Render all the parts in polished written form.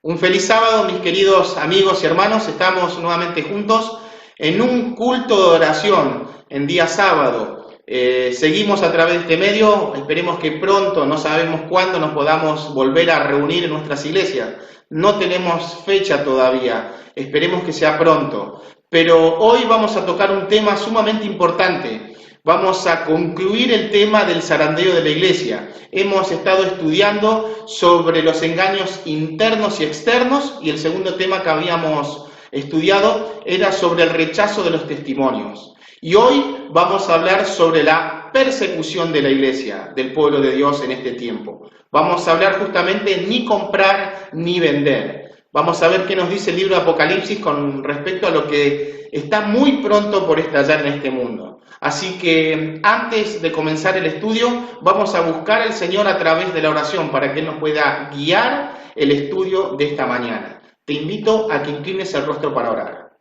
Un feliz sábado, mis queridos amigos y hermanos. Estamos nuevamente juntos en un culto de oración en día sábado. Seguimos a través de este medio. Esperemos que pronto, no sabemos cuándo, nos podamos volver a reunir en nuestras iglesias. No tenemos fecha todavía. Esperemos que sea pronto. Pero hoy vamos a tocar un tema sumamente importante. Vamos a concluir el tema del zarandeo de la iglesia. Hemos estado estudiando sobre los engaños internos y externos, y el segundo tema que habíamos estudiado era sobre el rechazo de los testimonios. Y hoy vamos a hablar sobre la persecución de la iglesia, del pueblo de Dios en este tiempo. Vamos a hablar justamente ni comprar ni vender. Vamos a ver qué nos dice el libro de Apocalipsis con respecto a lo que está muy pronto por estallar en este mundo. Así que antes de comenzar el estudio, vamos a buscar al Señor a través de la oración para que Él nos pueda guiar el estudio de esta mañana. Te invito a que inclines el rostro para orar.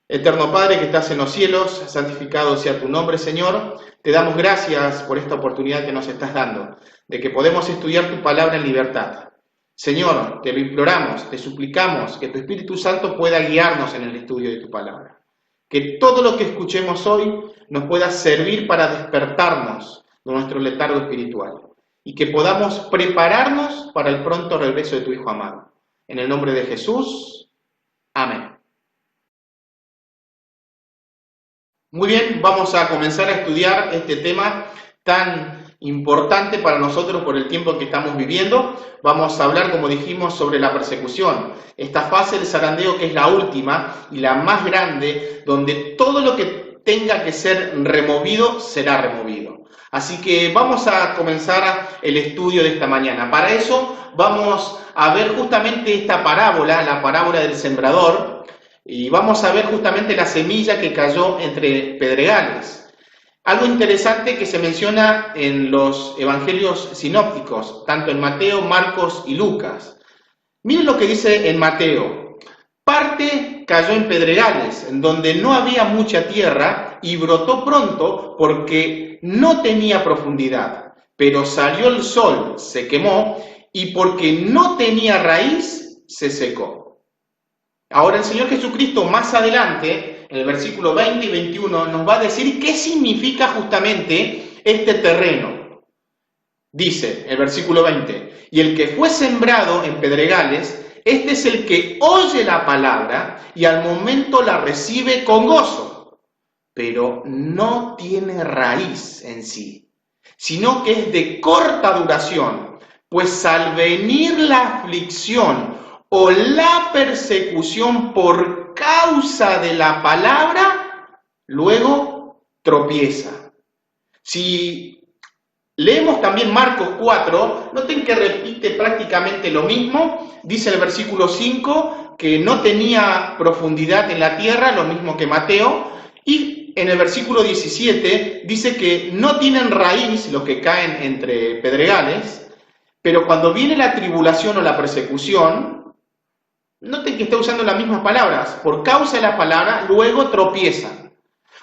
Eterno Padre que estás en los cielos, santificado sea tu nombre, Señor. Te damos gracias por esta oportunidad que nos estás dando, de que podemos estudiar tu palabra en libertad. Señor, te lo imploramos, te suplicamos que tu Espíritu Santo pueda guiarnos en el estudio de tu palabra. Que todo lo que escuchemos hoy nos pueda servir para despertarnos de nuestro letargo espiritual y que podamos prepararnos para el pronto regreso de tu Hijo amado. En el nombre de Jesús, amén. Muy bien, vamos a comenzar a estudiar este tema tan importante para nosotros por el tiempo que estamos viviendo. Vamos a hablar, como dijimos, sobre la persecución. Esta fase del zarandeo que es la última y la más grande, donde todo lo que tenga que ser removido será removido. Así que vamos a comenzar el estudio de esta mañana. Para eso vamos a ver justamente esta parábola, la parábola del sembrador, y vamos a ver justamente la semilla que cayó entre pedregales. Algo interesante que se menciona en los evangelios sinópticos, tanto en Mateo, Marcos y Lucas. Miren lo que dice en Mateo. Parte cayó en pedregales, en donde no había mucha tierra, y brotó pronto porque no tenía profundidad. Pero salió el sol, se quemó, y porque no tenía raíz, se secó. Ahora el Señor Jesucristo más adelante, en el versículo 20 y 21, nos va a decir qué significa justamente este terreno. Dice el versículo 20, y el que fue sembrado en pedregales, este es el que oye la palabra y al momento la recibe con gozo, pero no tiene raíz en sí, sino que es de corta duración, pues al venir la aflicción o la persecución por causa de la palabra, luego tropieza. Si leemos también Marcos 4, noten que repite prácticamente lo mismo. Dice el versículo 5 que no tenía profundidad en la tierra, lo mismo que Mateo. Y en el versículo 17 dice que no tienen raíz los que caen entre pedregales, pero cuando viene la tribulación o la persecución, noten que está usando las mismas palabras. Por causa de la palabra, luego tropiezan.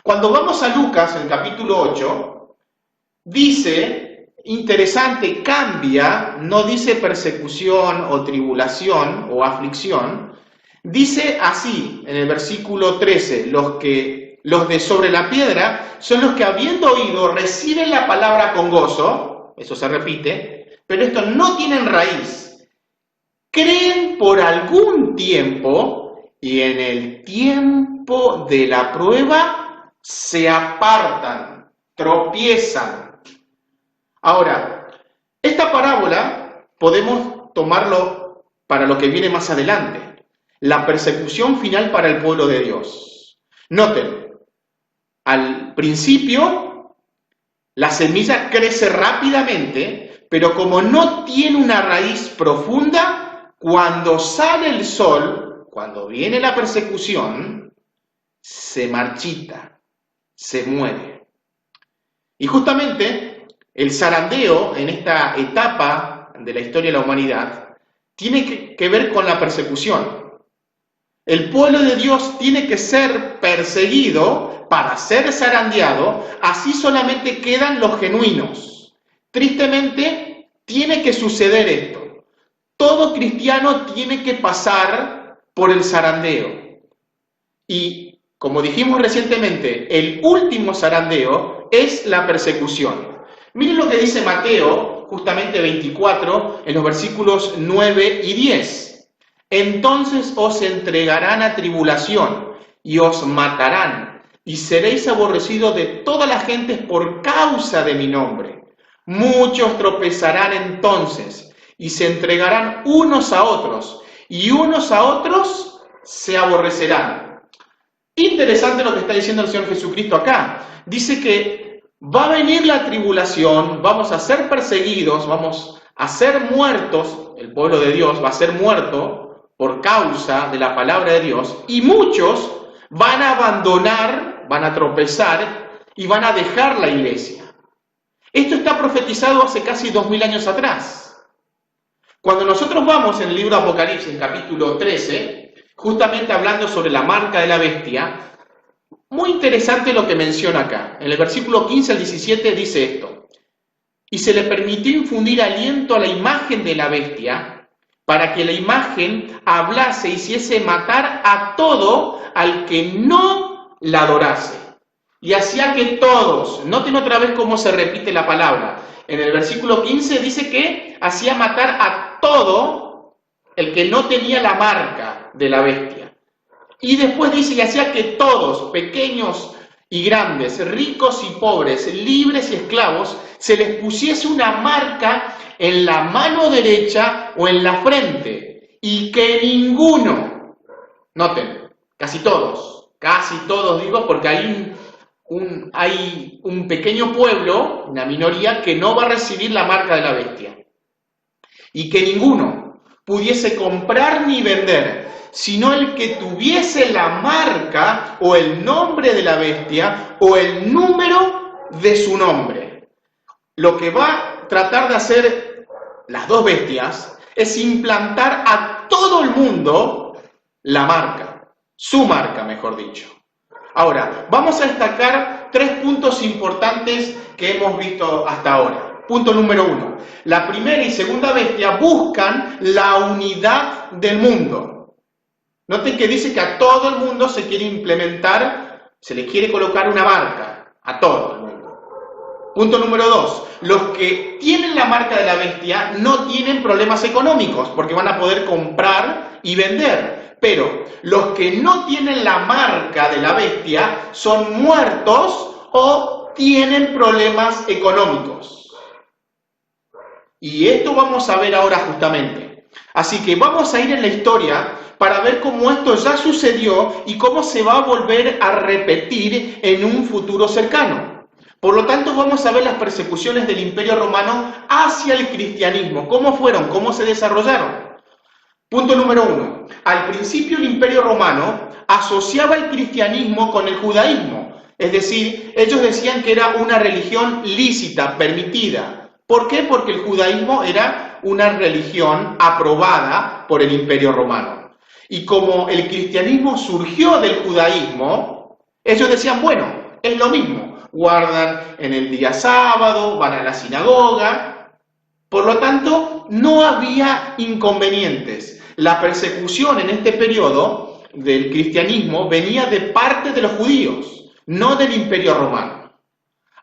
Cuando vamos a Lucas, en el capítulo 8, dice, interesante, cambia, no dice persecución o tribulación o aflicción, dice así, en el versículo 13, los de sobre la piedra son los que habiendo oído reciben la palabra con gozo, eso se repite, pero estos no tienen raíz. Creen por algún tiempo y en el tiempo de la prueba se apartan, tropiezan. Ahora, esta parábola podemos tomarlo para lo que viene más adelante, la persecución final para el pueblo de Dios. Noten, al principio la semilla crece rápidamente, pero como no tiene una raíz profunda, cuando sale el sol, cuando viene la persecución, se marchita, se muere. Y justamente el zarandeo en esta etapa de la historia de la humanidad tiene que ver con la persecución. El pueblo de Dios tiene que ser perseguido para ser zarandeado, así solamente quedan los genuinos. Tristemente, tiene que suceder esto. todo cristiano tiene que pasar por el zarandeo. Y, como dijimos recientemente, el último zarandeo es la persecución. Miren lo que dice Mateo, justamente 24, en los versículos 9 y 10. Entonces os entregarán a tribulación y os matarán, y seréis aborrecidos de todas las gentes por causa de mi nombre. Muchos tropezarán entonces, y se entregarán unos a otros, y unos a otros se aborrecerán. Interesante lo que está diciendo el Señor Jesucristo acá. Dice que va a venir la tribulación, vamos a ser perseguidos, vamos a ser muertos, el pueblo de Dios va a ser muerto por causa de la palabra de Dios, y muchos van a abandonar, van a tropezar y van a dejar la iglesia. Esto está profetizado hace casi 2000 años atrás. Cuando nosotros vamos en el libro de Apocalipsis, en capítulo 13, justamente hablando sobre la marca de la bestia, muy interesante lo que menciona acá. En el versículo 15 al 17 dice esto: y se le permitió infundir aliento a la imagen de la bestia, para que la imagen hablase y hiciese matar a todo al que no la adorase. Y hacía que todos, noten otra vez cómo se repite la palabra. En el versículo 15 dice que hacía matar a todo el que no tenía la marca de la bestia. Y después dice, y hacía que todos, pequeños y grandes, ricos y pobres, libres y esclavos, se les pusiese una marca en la mano derecha o en la frente, y que ninguno, noten, casi todos digo, porque hay un pequeño pueblo, una minoría, que no va a recibir la marca de la bestia, y que ninguno pudiese comprar ni vender, sino el que tuviese la marca o el nombre de la bestia o el número de su nombre. Lo que va a tratar de hacer las dos bestias es implantar a todo el mundo la marca, su marca, mejor dicho. Ahora, vamos a destacar 3 puntos importantes que hemos visto hasta ahora. Punto número 1. La primera y segunda bestia buscan la unidad del mundo. Noten que dice que a todo el mundo se quiere implementar, se le quiere colocar una marca, a todo el mundo. Punto número 2. Los que tienen la marca de la bestia no tienen problemas económicos, porque van a poder comprar y vender. Pero los que no tienen la marca de la bestia son muertos o tienen problemas económicos. Y esto vamos a ver ahora justamente. Así que vamos a ir en la historia para ver cómo esto ya sucedió y cómo se va a volver a repetir en un futuro cercano. Por lo tanto, vamos a ver las persecuciones del Imperio Romano hacia el cristianismo. ¿Cómo fueron? ¿Cómo se desarrollaron? Punto número 1. Al principio el Imperio Romano asociaba el cristianismo con el judaísmo. Es decir, ellos decían que era una religión lícita, permitida. ¿Por qué? Porque el judaísmo era una religión aprobada por el Imperio Romano. Y como el cristianismo surgió del judaísmo, ellos decían, bueno, es lo mismo. Guardan en el día sábado, van a la sinagoga. Por lo tanto, no había inconvenientes. La persecución en este periodo del cristianismo venía de parte de los judíos, no del Imperio Romano.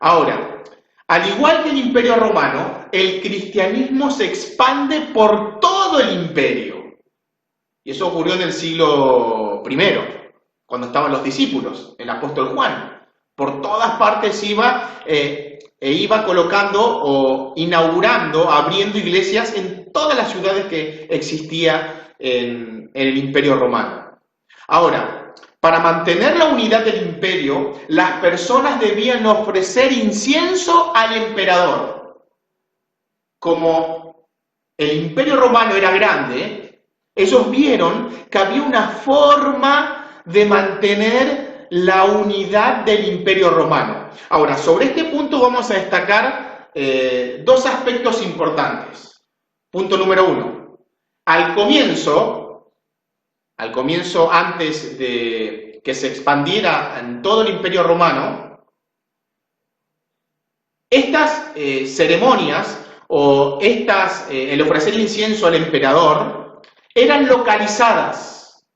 Ahora, al igual que el Imperio Romano, el cristianismo se expande por todo el imperio. Y eso ocurrió en el siglo I, cuando estaban los discípulos, el apóstol Juan. Por todas partes iba colocando o inaugurando, abriendo iglesias en todas las ciudades que existía en el Imperio Romano. Ahora, para mantener la unidad del imperio, las personas debían ofrecer incienso al emperador. Como el Imperio Romano era grande, ellos vieron que había una forma de mantener la unidad del Imperio Romano. Ahora, sobre este punto vamos a destacar 2 aspectos importantes. Punto número 1. Al comienzo, antes de que se expandiera en todo el Imperio Romano, estas ceremonias o el ofrecer incienso al emperador, eran localizadas.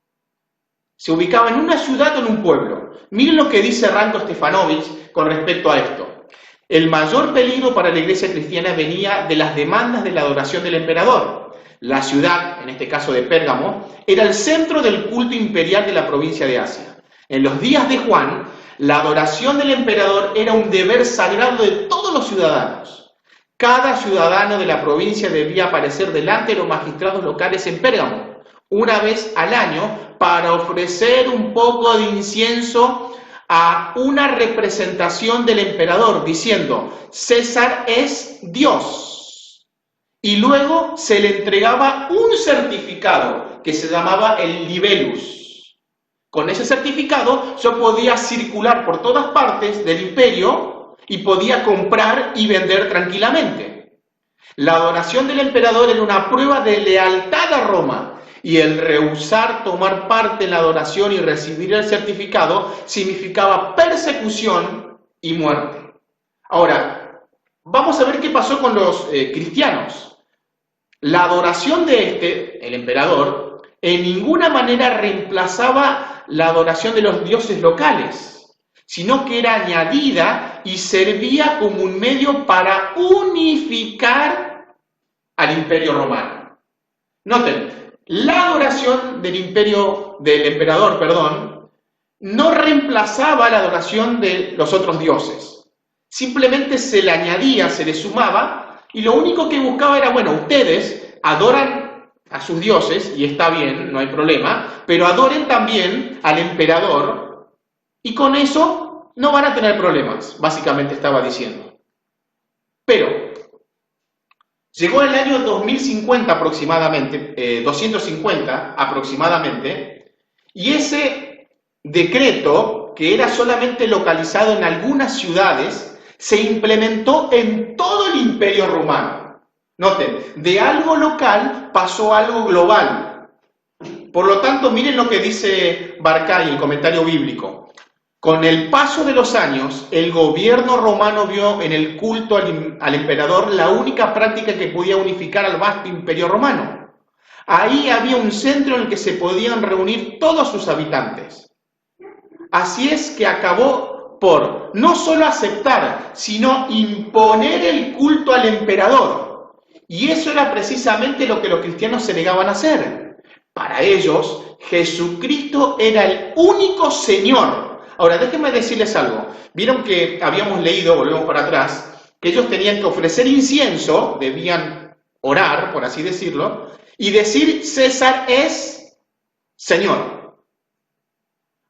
Se ubicaba en una ciudad o en un pueblo. Miren lo que dice Ranko Stefanovic con respecto a esto. El mayor peligro para la iglesia cristiana venía de las demandas de la adoración del emperador. La ciudad, en este caso de Pérgamo, era el centro del culto imperial de la provincia de Asia. En los días de Juan, la adoración del emperador era un deber sagrado de todos los ciudadanos. Cada ciudadano de la provincia debía aparecer delante de los magistrados locales en Pérgamo, una vez al año, para ofrecer un poco de incienso a una representación del emperador, diciendo, César es Dios. Y luego se le entregaba un certificado que se llamaba el libellus. Con ese certificado yo podía circular por todas partes del imperio y podía comprar y vender tranquilamente. La adoración del emperador era una prueba de lealtad a Roma. Y el rehusar tomar parte en la adoración y recibir el certificado significaba persecución y muerte. Ahora, vamos a ver qué pasó con los cristianos. La adoración de el emperador, en ninguna manera reemplazaba la adoración de los dioses locales, sino que era añadida y servía como un medio para unificar al imperio romano. Noten, la adoración del emperador, no reemplazaba la adoración de los otros dioses. Simplemente se le añadía, se le sumaba, y lo único que buscaba era, bueno, ustedes adoran a sus dioses, y está bien, no hay problema, pero adoren también al emperador, y con eso no van a tener problemas, básicamente estaba diciendo. Pero llegó el año 2050 aproximadamente, 250 aproximadamente, y ese decreto, que era solamente localizado en algunas ciudades, se implementó en todo el imperio romano. Noten, de algo local pasó a algo global. Por lo tanto, miren lo que dice Barcay, el comentario bíblico. Con el paso de los años, el gobierno romano vio en el culto al emperador la única práctica que podía unificar al vasto imperio romano. Ahí había un centro en el que se podían reunir todos sus habitantes. Así es que acabó por no solo aceptar, sino imponer el culto al emperador. Y eso era precisamente lo que los cristianos se negaban a hacer. Para ellos, Jesucristo era el único Señor. Ahora, déjenme decirles algo. Vieron que habíamos leído, volvemos para atrás, que ellos tenían que ofrecer incienso, debían orar, por así decirlo, y decir César es Señor.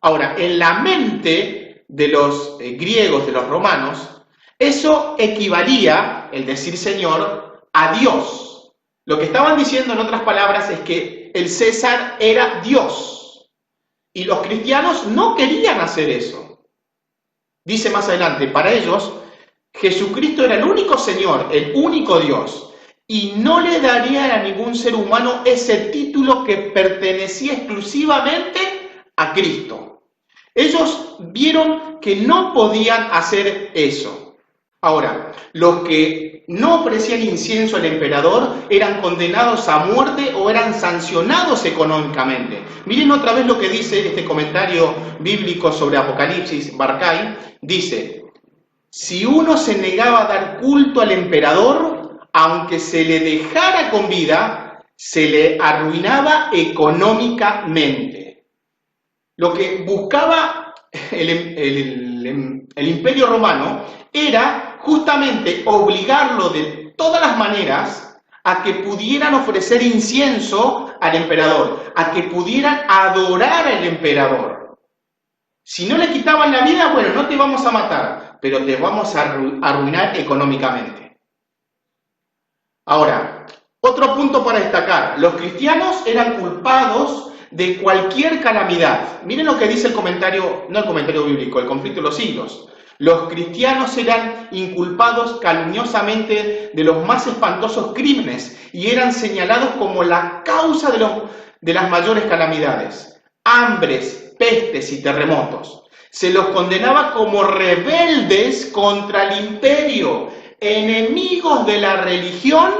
Ahora, en la mente de los griegos, de los romanos, eso equivalía, el decir Señor, a Dios. Lo que estaban diciendo, en otras palabras, es que el César era Dios. Y los cristianos no querían hacer eso. Dice más adelante, para ellos, Jesucristo era el único Señor, el único Dios, y no le daría a ningún ser humano ese título que pertenecía exclusivamente a Cristo. Ellos vieron que no podían hacer eso. Ahora, los que no ofrecían incienso al emperador eran condenados a muerte o eran sancionados económicamente. Miren otra vez lo que dice este comentario bíblico sobre Apocalipsis, Barcay. Dice, si uno se negaba a dar culto al emperador, aunque se le dejara con vida, se le arruinaba económicamente. Lo que buscaba el imperio romano era justamente obligarlo de todas las maneras a que pudieran ofrecer incienso al emperador, a que pudieran adorar al emperador. Si no le quitaban la vida, bueno, no te vamos a matar, pero te vamos a arruinar económicamente. Ahora, otro punto para destacar, los cristianos eran culpados de cualquier calamidad. Miren lo que dice el comentario, no el comentario bíblico, el conflicto de los siglos. Los cristianos eran inculpados calumniosamente de los más espantosos crímenes y eran señalados como la causa de las mayores calamidades, hambres, pestes y terremotos. Se los condenaba como rebeldes contra el imperio, enemigos de la religión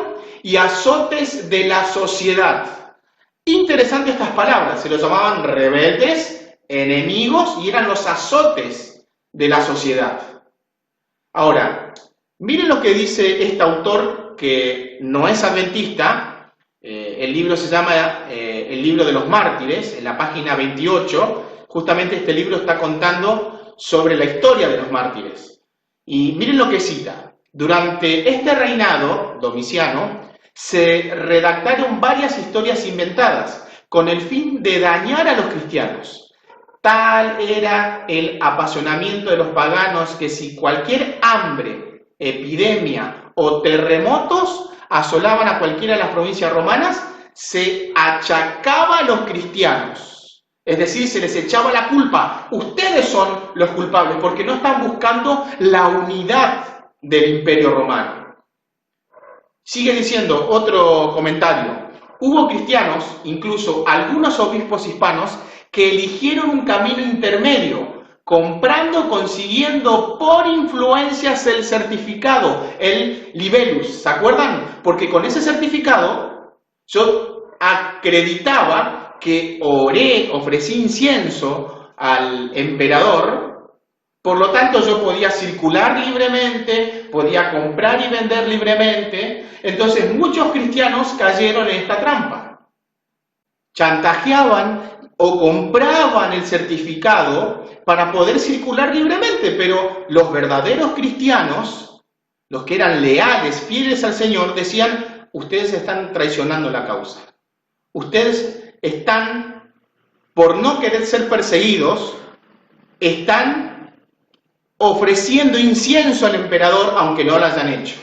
y azotes de la sociedad. Interesante estas palabras, se los llamaban rebeldes, enemigos y eran los azotes de la sociedad. Ahora, miren lo que dice este autor que no es adventista, el libro se llama El libro de los mártires, en la página 28, justamente este libro está contando sobre la historia de los mártires. Y miren lo que cita. Durante este reinado domiciano se redactaron varias historias inventadas con el fin de dañar a los cristianos. Tal era el apasionamiento de los paganos que si cualquier hambre, epidemia o terremotos asolaban a cualquiera de las provincias romanas, se achacaba a los cristianos. Es decir, se les echaba la culpa. Ustedes son los culpables porque no están buscando la unidad del Imperio Romano. Sigue diciendo otro comentario. Hubo cristianos, incluso algunos obispos hispanos, que eligieron un camino intermedio, comprando, consiguiendo por influencias el certificado, el libellus. ¿Se acuerdan? Porque con ese certificado yo acreditaba que ofrecí incienso al emperador, por lo tanto yo podía circular libremente, podía comprar y vender libremente. Entonces muchos cristianos cayeron en esta trampa. Chantajeaban o compraban el certificado para poder circular libremente, pero los verdaderos cristianos, los que eran leales, fieles al Señor, decían: ustedes están traicionando la causa. Ustedes están, por no querer ser perseguidos, están ofreciendo incienso al emperador aunque no lo hayan hecho.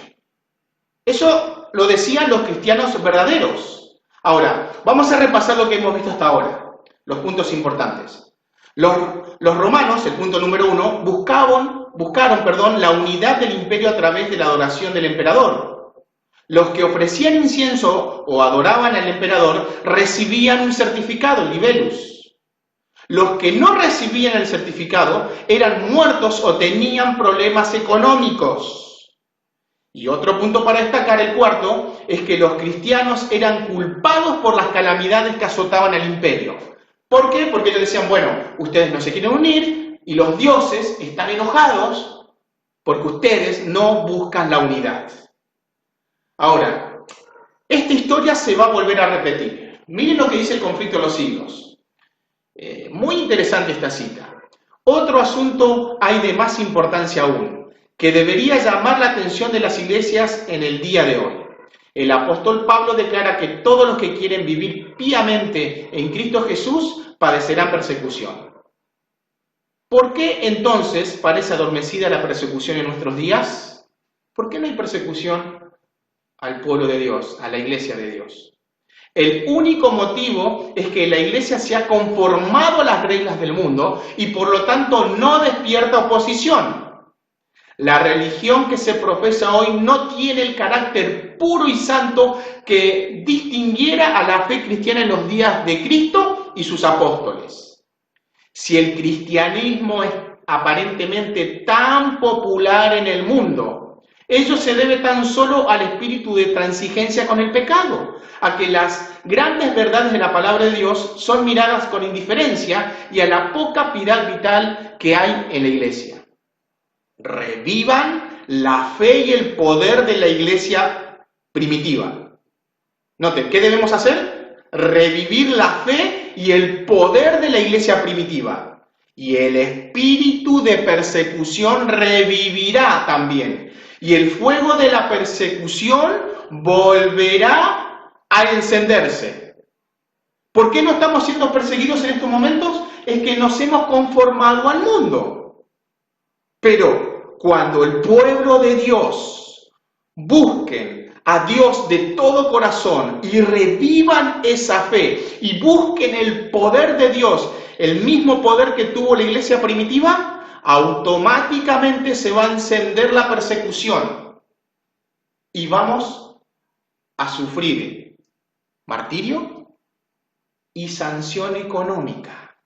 Eso lo decían los cristianos verdaderos. Ahora, vamos a repasar lo que hemos visto hasta ahora, los puntos importantes. Los romanos, el punto número 1, buscaron la unidad del imperio a través de la adoración del emperador. Los que ofrecían incienso o adoraban al emperador recibían un certificado, el libellus. Los que no recibían el certificado eran muertos o tenían problemas económicos. Y otro punto para destacar, el cuarto, es que los cristianos eran culpados por las calamidades que azotaban al imperio. ¿Por qué? Porque ellos decían: bueno, ustedes no se quieren unir y los dioses están enojados porque ustedes no buscan la unidad. Ahora, esta historia se va a volver a repetir. Miren lo que dice el conflicto de los siglos. Muy interesante esta cita. Otro asunto hay de más importancia aún, que debería llamar la atención de las iglesias en el día de hoy. El apóstol Pablo declara que todos los que quieren vivir piamente en Cristo Jesús padecerán persecución. ¿Por qué entonces parece adormecida la persecución en nuestros días? ¿Por qué no hay persecución al pueblo de Dios, a la iglesia de Dios? El único motivo es que la iglesia se ha conformado a las reglas del mundo y por lo tanto no despierta oposición. La religión que se profesa hoy no tiene el carácter puro y santo que distinguiera a la fe cristiana en los días de Cristo y sus apóstoles. Si el cristianismo es aparentemente tan popular en el mundo, ello se debe tan solo al espíritu de transigencia con el pecado, a que las grandes verdades de la palabra de Dios son miradas con indiferencia y a la poca piedad vital que hay en la iglesia. Revivan la fe y el poder de la iglesia primitiva. Noten, ¿qué debemos hacer? Revivir la fe y el poder de la iglesia primitiva. Y el espíritu de persecución revivirá también. Y el fuego de la persecución volverá a encenderse. ¿Por qué no estamos siendo perseguidos en estos momentos? Es que nos hemos conformado al mundo. Pero cuando el pueblo de Dios busquen a Dios de todo corazón y revivan esa fe y busquen el poder de Dios, el mismo poder que tuvo la iglesia primitiva, automáticamente se va a encender la persecución y vamos a sufrir martirio y sanción económica,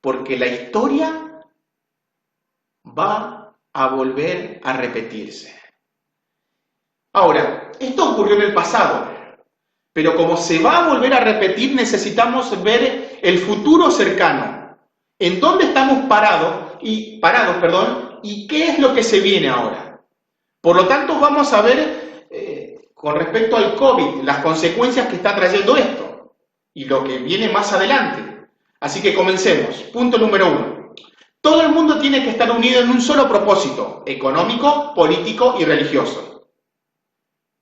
porque la historia va a volver a repetirse. Ahora, esto ocurrió en el pasado, pero como se va a volver a repetir, necesitamos ver el futuro cercano. ¿En dónde estamos parados, y qué es lo que se viene ahora? Por lo tanto, vamos a ver con respecto al COVID, las consecuencias que está trayendo esto y lo que viene más adelante. Así que comencemos. Punto número 1. Todo el mundo tiene que estar unido en un solo propósito, económico, político y religioso.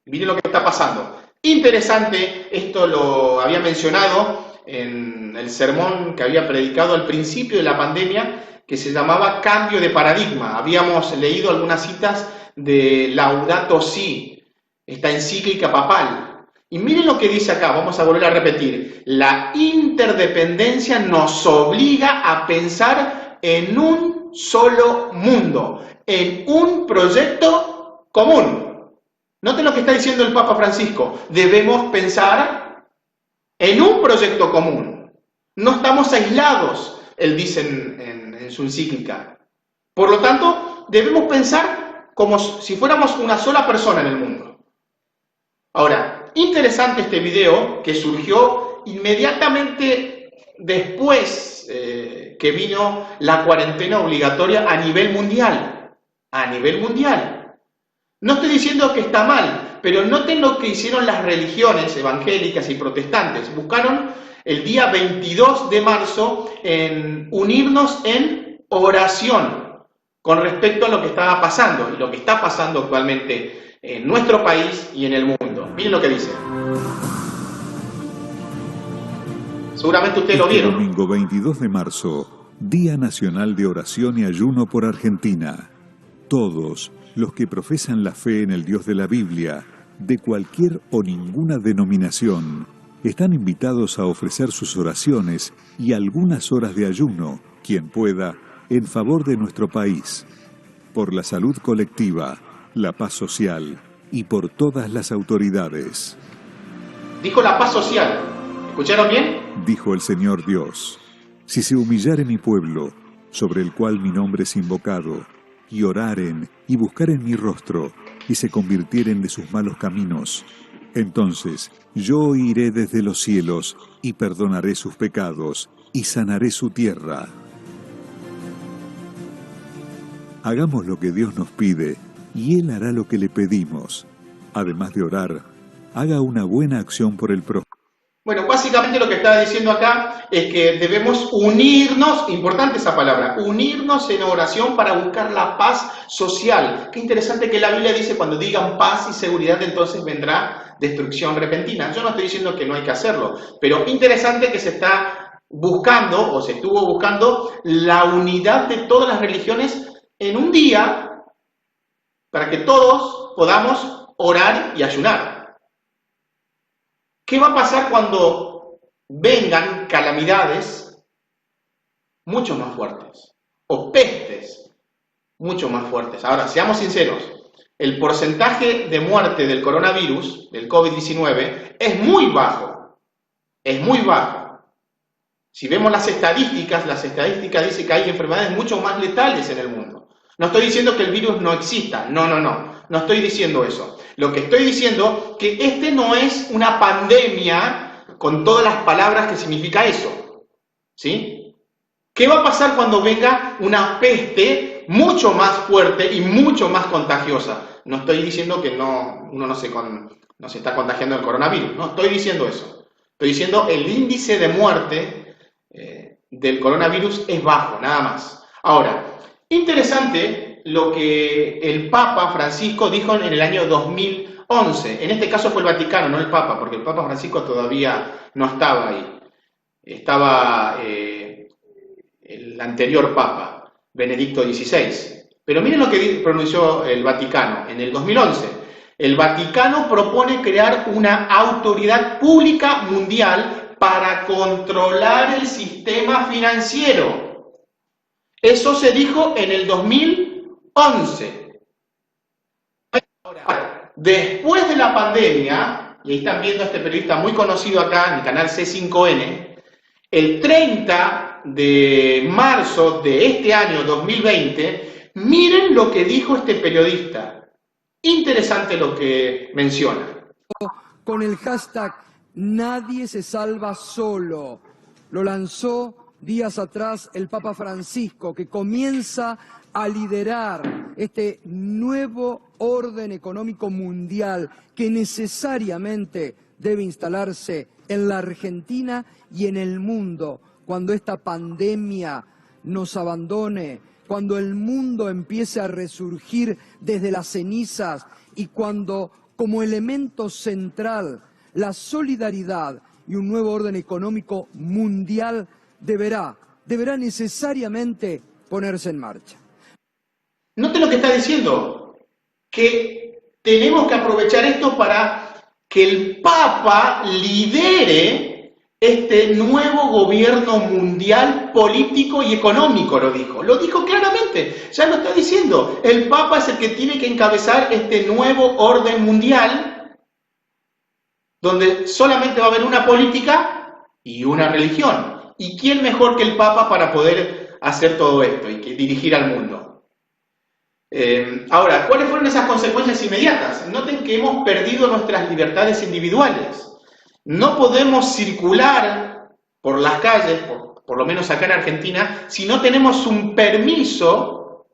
Miren lo que está pasando. Interesante, esto lo había mencionado en el sermón que había predicado al principio de la pandemia, que se llamaba Cambio de Paradigma. Habíamos leído algunas citas de Laudato Si, esta encíclica papal. Y miren lo que dice acá, vamos a volver a repetir. La interdependencia nos obliga a pensar en un solo mundo, en un proyecto común. Noten lo que está diciendo el Papa Francisco. Debemos pensar en un proyecto común. No estamos aislados, él dice en su encíclica. Por lo tanto, debemos pensar como si fuéramos una sola persona en el mundo. Ahora, interesante este video que surgió inmediatamente después que vino la cuarentena obligatoria a nivel mundial. A nivel mundial. No estoy diciendo que está mal, pero noten lo que hicieron las religiones evangélicas y protestantes. Buscaron el día 22 de marzo en unirnos en oración con respecto a lo que estaba pasando y lo que está pasando actualmente en nuestro país y en el mundo. Miren lo que dice. Seguramente ustedes lo vieron. Domingo 22 de marzo, Día Nacional de Oración y Ayuno por Argentina. Todos los que profesan la fe en el Dios de la Biblia, de cualquier o ninguna denominación, están invitados a ofrecer sus oraciones y algunas horas de ayuno, quien pueda, en favor de nuestro país, por la salud colectiva, la paz social y por todas las autoridades. Dijo la paz social. ¿Escucharon bien? Dijo el Señor Dios: si se humillare mi pueblo, sobre el cual mi nombre es invocado, y oraren y buscaren mi rostro, y se convirtieren de sus malos caminos, entonces yo oiré desde los cielos, y perdonaré sus pecados, y sanaré su tierra. Hagamos lo que Dios nos pide, y Él hará lo que le pedimos. Además de orar, haga una buena acción por el prójimo. Bueno, básicamente lo que está diciendo acá es que debemos unirnos, importante esa palabra, unirnos en oración para buscar la paz social. Qué interesante que la Biblia dice cuando digan paz y seguridad, entonces vendrá destrucción repentina. Yo no estoy diciendo que no hay que hacerlo, pero interesante que se está buscando, o se estuvo buscando, la unidad de todas las religiones en un día para que todos podamos orar y ayunar. ¿Qué va a pasar cuando vengan calamidades mucho más fuertes? O pestes mucho más fuertes. Ahora, seamos sinceros, el porcentaje de muerte del coronavirus, del COVID-19, es muy bajo. Es muy bajo. Si vemos las estadísticas dicen que hay enfermedades mucho más letales en el mundo. No estoy diciendo que el virus no exista, no estoy diciendo eso. Lo que estoy diciendo que este no es una pandemia con todas las palabras que significa eso, ¿sí? ¿Qué va a pasar cuando venga una peste mucho más fuerte y mucho más contagiosa? No estoy diciendo que uno no se está contagiando del coronavirus, no estoy diciendo eso. Estoy diciendo el índice de muerte del coronavirus es bajo, nada más. Ahora, interesante lo que el Papa Francisco dijo en el año 2011. En este caso fue el Vaticano, no el Papa, porque el Papa Francisco todavía no estaba ahí. Estaba el anterior Papa, Benedicto XVI. Pero miren lo que pronunció el Vaticano en el 2011. El Vaticano propone crear una autoridad pública mundial para controlar el sistema financiero. Eso se dijo en el 2011. Ahora, después de la pandemia, y ahí están viendo a este periodista muy conocido acá en el canal C5N, el 30 de marzo de este año 2020, miren lo que dijo este periodista. Interesante lo que menciona. Con el hashtag Nadie se salva solo. Lo lanzó días atrás el Papa Francisco, que comienza a liderar este nuevo orden económico mundial que necesariamente debe instalarse en la Argentina y en el mundo cuando esta pandemia nos abandone, cuando el mundo empiece a resurgir desde las cenizas y cuando, como elemento central, la solidaridad y un nuevo orden económico mundial deberá necesariamente ponerse en marcha. Note lo que está diciendo, que tenemos que aprovechar esto para que el Papa lidere este nuevo gobierno mundial político y económico, lo dijo claramente, ya lo está diciendo, el Papa es el que tiene que encabezar este nuevo orden mundial, donde solamente va a haber una política y una religión. ¿Y quién mejor que el Papa para poder hacer todo esto y que dirigir al mundo? Ahora, ¿cuáles fueron esas consecuencias inmediatas? Noten que hemos perdido nuestras libertades individuales. No podemos circular por las calles, por lo menos acá en Argentina, si no tenemos un permiso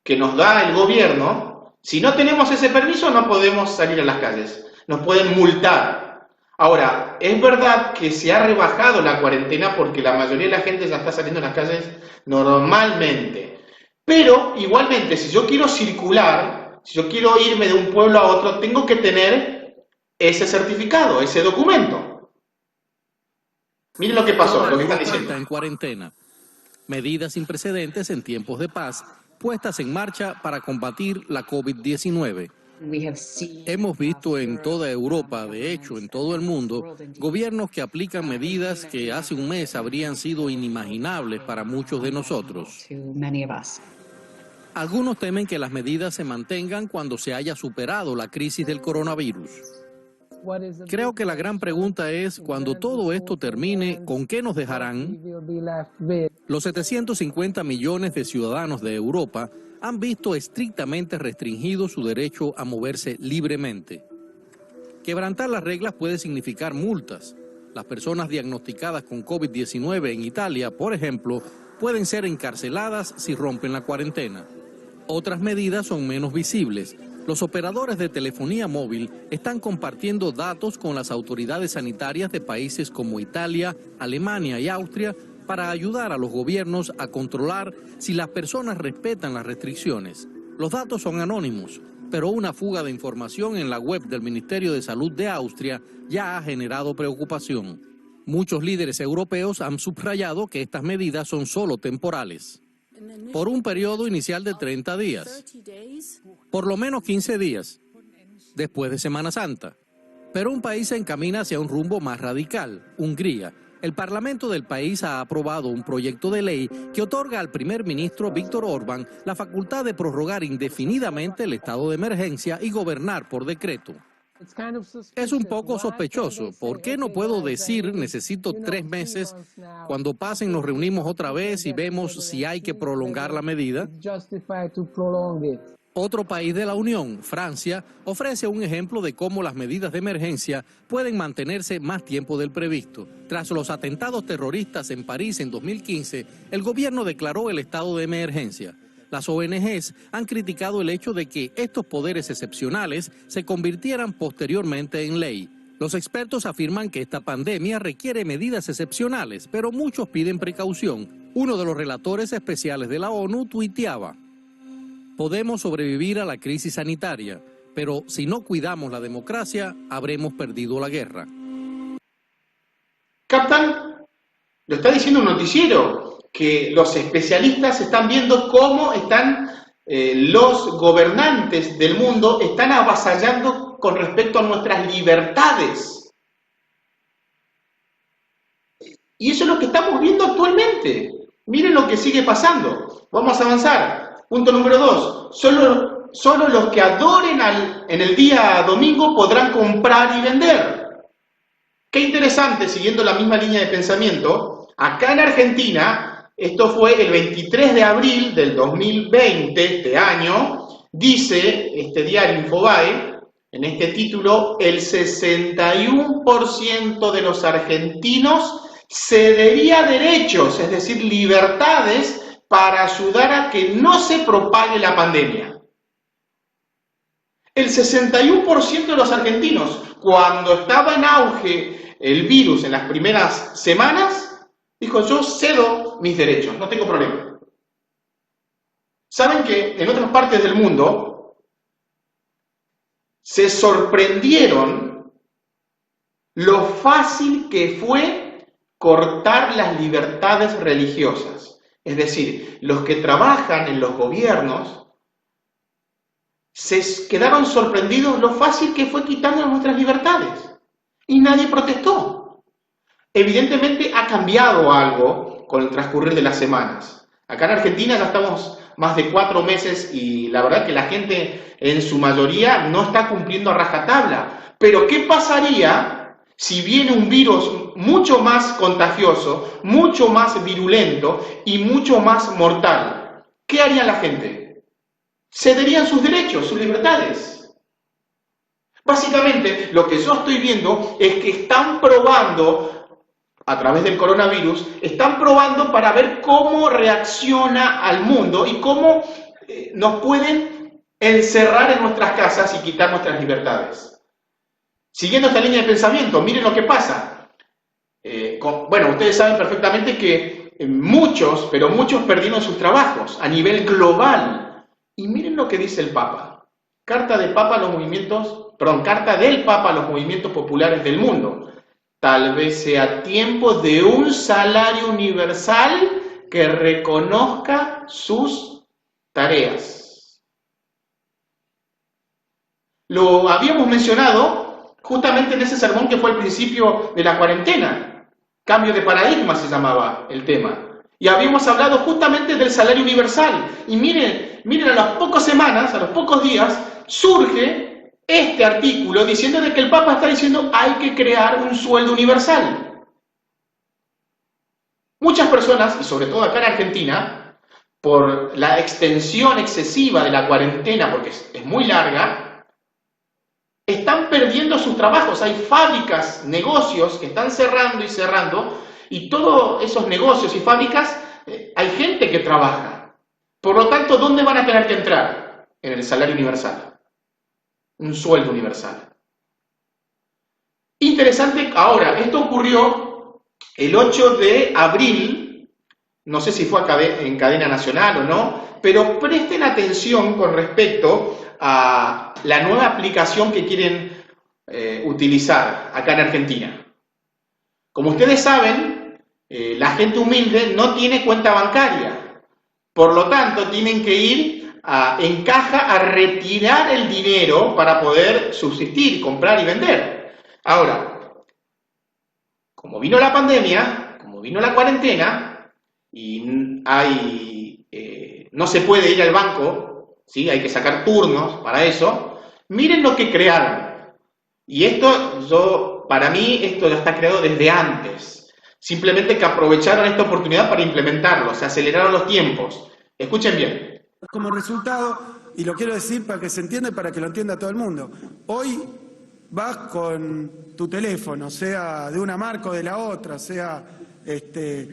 que nos da el gobierno. Si no tenemos ese permiso, no podemos salir a las calles. Nos pueden multar. Ahora, es verdad que se ha rebajado la cuarentena porque la mayoría de la gente ya está saliendo a las calles normalmente. Pero, igualmente, si yo quiero circular, si yo quiero irme de un pueblo a otro, tengo que tener ese certificado, ese documento. Miren lo que pasó, lo que están diciendo. En cuarentena. Medidas sin precedentes en tiempos de paz, puestas en marcha para combatir la COVID-19. Hemos visto en toda Europa, de hecho en todo el mundo, gobiernos que aplican medidas que hace un mes habrían sido inimaginables para muchos de nosotros. Algunos temen que las medidas se mantengan cuando se haya superado la crisis del coronavirus. Creo que la gran pregunta es, cuando todo esto termine, ¿con qué nos dejarán? Los 750 millones de ciudadanos de Europa han visto estrictamente restringido su derecho a moverse libremente. Quebrantar las reglas puede significar multas. Las personas diagnosticadas con COVID-19 en Italia, por ejemplo, pueden ser encarceladas si rompen la cuarentena. Otras medidas son menos visibles. Los operadores de telefonía móvil están compartiendo datos con las autoridades sanitarias de países como Italia, Alemania y Austria para ayudar a los gobiernos a controlar si las personas respetan las restricciones. Los datos son anónimos, pero una fuga de información en la web del Ministerio de Salud de Austria ya ha generado preocupación. Muchos líderes europeos han subrayado que estas medidas son solo temporales, por un periodo inicial de 30 días, por lo menos 15 días, después de Semana Santa. Pero un país se encamina hacia un rumbo más radical, Hungría. El Parlamento del país ha aprobado un proyecto de ley que otorga al primer ministro Viktor Orbán la facultad de prorrogar indefinidamente el estado de emergencia y gobernar por decreto. Es un poco sospechoso. ¿Por qué no puedo decir necesito 3 meses? Cuando pasen nos reunimos otra vez y vemos si hay que prolongar la medida. Otro país de la Unión, Francia, ofrece un ejemplo de cómo las medidas de emergencia pueden mantenerse más tiempo del previsto. Tras los atentados terroristas en París en 2015, el gobierno declaró el estado de emergencia. Las ONGs han criticado el hecho de que estos poderes excepcionales se convirtieran posteriormente en ley. Los expertos afirman que esta pandemia requiere medidas excepcionales, pero muchos piden precaución. Uno de los relatores especiales de la ONU tuiteaba: podemos sobrevivir a la crisis sanitaria, pero si no cuidamos la democracia, habremos perdido la guerra. ¿Captan? Lo está diciendo un noticiero, que los especialistas están viendo cómo están los gobernantes del mundo están avasallando con respecto a nuestras libertades. Y eso es lo que estamos viendo actualmente. Miren lo que sigue pasando. Vamos a avanzar. Punto número 2. Solo los que adoren en el día domingo podrán comprar y vender. Qué interesante, siguiendo la misma línea de pensamiento, acá en Argentina, esto fue el 23 de abril del 2020, este año, Dice este diario Infobae, en este título, el 61% de los argentinos cedería derechos, es decir, libertades, para ayudar a que no se propague la pandemia. El 61% de los argentinos, cuando estaba en auge el virus en las primeras semanas, dijo: yo cedo mis derechos, no tengo problema. ¿Saben que en otras partes del mundo se sorprendieron lo fácil que fue cortar las libertades religiosas? Es decir, los que trabajan en los gobiernos se quedaron sorprendidos lo fácil que fue quitando nuestras libertades. Y nadie protestó. Evidentemente ha cambiado algo con el transcurrir de las semanas. Acá en Argentina ya estamos más de 4 meses y la verdad que la gente en su mayoría no está cumpliendo a rajatabla. Pero ¿qué pasaría si viene un virus mucho más contagioso, mucho más virulento y mucho más mortal? ¿Qué haría la gente? Cederían sus derechos, sus libertades. Básicamente, lo que yo estoy viendo es que están probando, a través del coronavirus, están probando para ver cómo reacciona al mundo y cómo nos pueden encerrar en nuestras casas y quitar nuestras libertades. Siguiendo esta línea de pensamiento, miren lo que pasa. Bueno, ustedes saben perfectamente que muchos, pero muchos perdieron sus trabajos a nivel global. Y miren lo que dice el Papa. Carta del Papa a los movimientos populares del mundo. Tal vez sea tiempo de un salario universal que reconozca sus tareas. Lo habíamos mencionado justamente en ese sermón que fue al principio de la cuarentena. Cambio de paradigma se llamaba el tema. Y habíamos hablado justamente del salario universal. Y miren, a las pocas semanas, a los pocos días, surge este artículo diciendo de que el Papa está diciendo hay que crear un sueldo universal. Muchas personas, y sobre todo acá en Argentina, por la extensión excesiva de la cuarentena, porque es muy larga, están perdiendo sus trabajos. Hay fábricas, negocios que están cerrando, y todos esos negocios y fábricas, hay gente que trabaja. Por lo tanto, ¿dónde van a tener que entrar? En el salario universal. Un sueldo universal. Interesante, ahora, esto ocurrió el 8 de abril, no sé si fue en cadena nacional o no, pero presten atención con respecto a la nueva aplicación que quieren utilizar acá en Argentina. Como ustedes saben, la gente humilde no tiene cuenta bancaria, por lo tanto tienen que ir en caja a retirar el dinero para poder subsistir, comprar y vender. Ahora, como vino la pandemia, como vino la cuarentena y no se puede ir al banco, ¿sí? Hay que sacar turnos para eso. Miren lo que crearon. Y para mí esto ya está creado desde antes. Simplemente que aprovecharon esta oportunidad para implementarlo, se aceleraron los tiempos. Escuchen bien. Como resultado, y lo quiero decir para que se entienda y para que lo entienda todo el mundo, hoy vas con tu teléfono, sea de una marca o de la otra, sea esto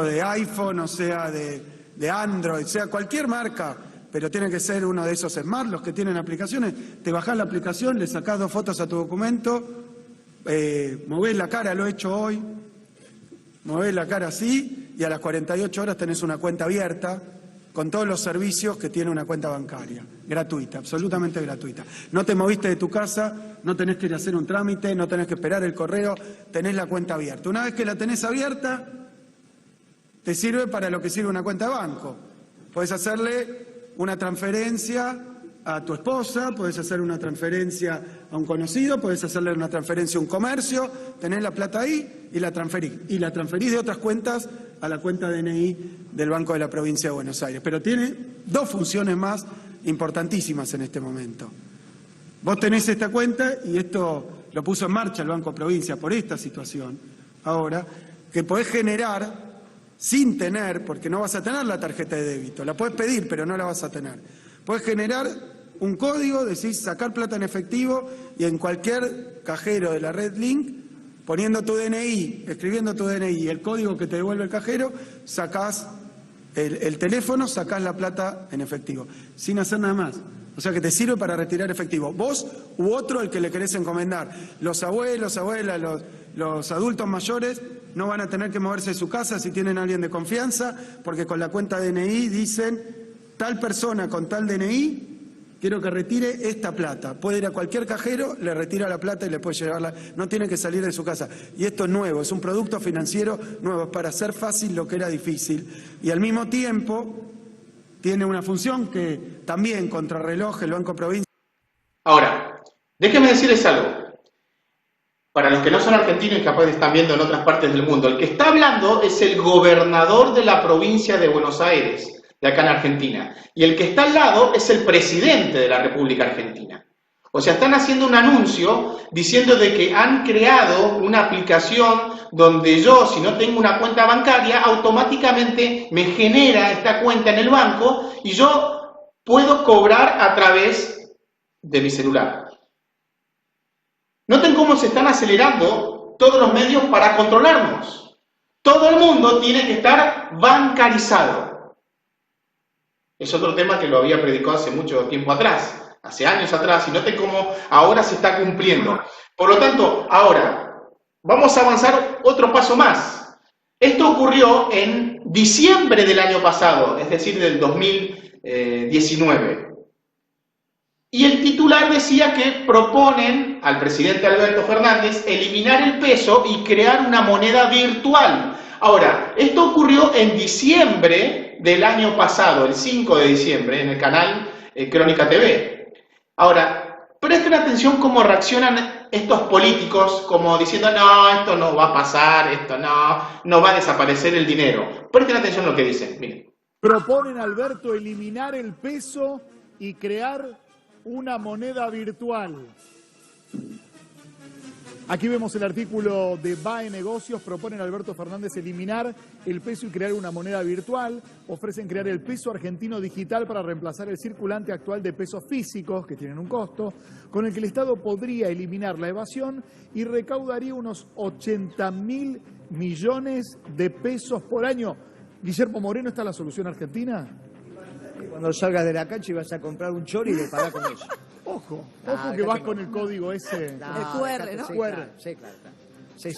de iPhone o sea de Android, sea cualquier marca, pero tiene que ser uno de esos smart, los que tienen aplicaciones, te bajás la aplicación, le sacás 2 fotos a tu documento, movés la cara, lo he hecho hoy, movés la cara así y a las 48 horas tenés una cuenta abierta con todos los servicios que tiene una cuenta bancaria, gratuita, absolutamente gratuita. No te moviste de tu casa, no tenés que ir a hacer un trámite, no tenés que esperar el correo, tenés la cuenta abierta. Una vez que la tenés abierta, te sirve para lo que sirve una cuenta de banco. Podés hacerle una transferencia a tu esposa, podés hacer una transferencia a un conocido, podés hacerle una transferencia a un comercio, tenés la plata ahí y la transferís. Y la transferís de otras cuentas a la cuenta DNI del Banco de la Provincia de Buenos Aires. Pero tiene 2 funciones más importantísimas en este momento. Vos tenés esta cuenta, y esto lo puso en marcha el Banco Provincia por esta situación, ahora, que podés generar sin tener, porque no vas a tener la tarjeta de débito, la podés pedir, pero no la vas a tener. Puedes generar un código, decís sacar plata en efectivo y en cualquier cajero de la red Link, poniendo tu DNI, escribiendo tu DNI y el código que te devuelve el cajero, sacás el teléfono, sacás la plata en efectivo, sin hacer nada más. O sea que te sirve para retirar efectivo. Vos u otro el que le querés encomendar. Los abuelos, abuelas, los adultos mayores no van a tener que moverse de su casa si tienen a alguien de confianza, porque con la cuenta DNI dicen, tal persona con tal DNI, quiero que retire esta plata. Puede ir a cualquier cajero, le retira la plata y le puede llevarla. No tiene que salir de su casa. Y esto es nuevo, es un producto financiero nuevo, es para hacer fácil lo que era difícil. Y al mismo tiempo tiene una función que también contrarreloj el Banco Provincia. Ahora, déjenme decirles algo. Para los que no son argentinos y capaz están viendo en otras partes del mundo, el que está hablando es el gobernador de la provincia de Buenos Aires, de acá en Argentina. Y el que está al lado es el presidente de la República Argentina. O sea, están haciendo un anuncio diciendo de que han creado una aplicación donde yo, si no tengo una cuenta bancaria, automáticamente me genera esta cuenta en el banco y yo puedo cobrar a través de mi celular. Noten cómo se están acelerando todos los medios para controlarnos. Todo el mundo tiene que estar bancarizado. Es otro tema que lo había predicado hace mucho tiempo atrás, hace años atrás, y noten cómo ahora se está cumpliendo. Por lo tanto, ahora, vamos a avanzar otro paso más. Esto ocurrió en diciembre del año pasado, es decir, del 2019. Y el titular decía que proponen al presidente Alberto Fernández eliminar el peso y crear una moneda virtual. Ahora, esto ocurrió en diciembre del año pasado, el 5 de diciembre, en el canal Crónica TV. Ahora, presten atención cómo reaccionan estos políticos, como diciendo, no, esto no va a pasar, esto no va a desaparecer el dinero. Presten atención a lo que dicen, miren. Proponen, Alberto, eliminar el peso y crear una moneda virtual. Aquí vemos el artículo de BAE Negocios. Proponen Alberto Fernández eliminar el peso y crear una moneda virtual. Ofrecen crear el peso argentino digital para reemplazar el circulante actual de pesos físicos, que tienen un costo, con el que el Estado podría eliminar la evasión y recaudaría unos 80.000 millones de pesos por año. Guillermo Moreno, ¿está la solución argentina? Cuando salgas de la cancha y vas a comprar un chori y le pagás con eso. Ojo que vas con el código ese. No, el QR, ¿no? Sí, QR. claro, sí, claro. Sí.